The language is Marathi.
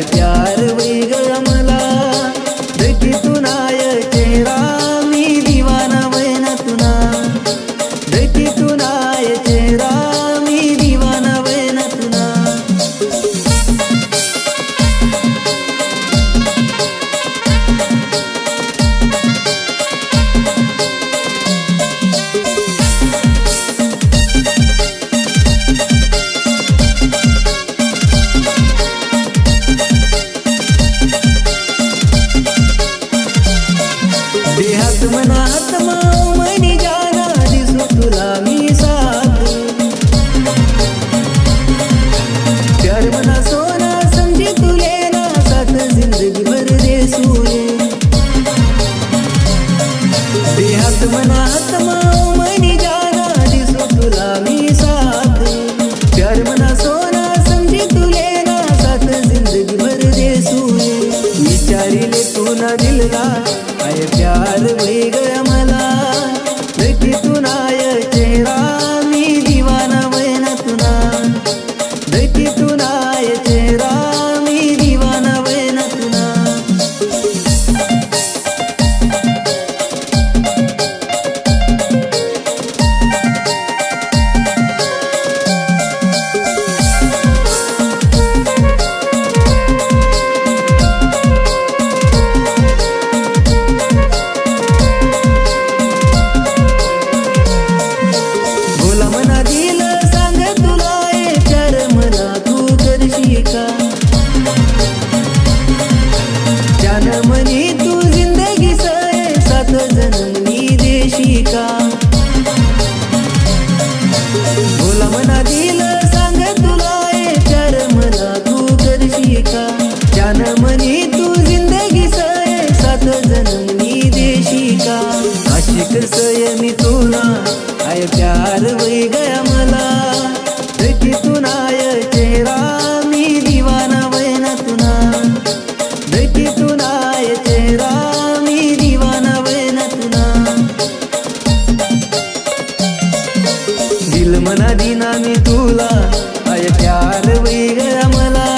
आय प्यार वही गया मला देखी तुना ये चेहरा मी दीवाना वैना तुना देखी तुना ये चेहरा मी दीवाना वैना तुना देहात मनात माव मनी जाना दिसू तुला मी साथ प्यार मना सोना समझी तू लेना साथ जिंदगी भर दे सूरे देहात मनात माव मनी जाना दिसू तुला मी साथ प्यार मना सोना समझी तू लेना साथ जिंदगी भर दे सूरे विचारिले तू ना दिलला आय प्यार वही गया मला देखी तुना ये चेहरा मी दीवाना वैना तुना देखी तुना ये चेहरा मी दीवाना वैना तुना मना दिल सांग तुला ये प्यार मला तू करशी का जान मनी तू जिंदगी सये सात जन्म मी देशी का बोला मना दिल सांग तुला ये प्यार मला तू करशी का जान मनी तू जिंदगी सये सात जन्म मी देशी का आशिक सये मी तुला आय प्यार वही गया मला देखी तुना ये चेहरा मी दीवाना वैना तुना देखी तुना ये चेहरा मी दीवाना वैना तुना दिल मना दीना मी तुला आय प्यार वही गया मला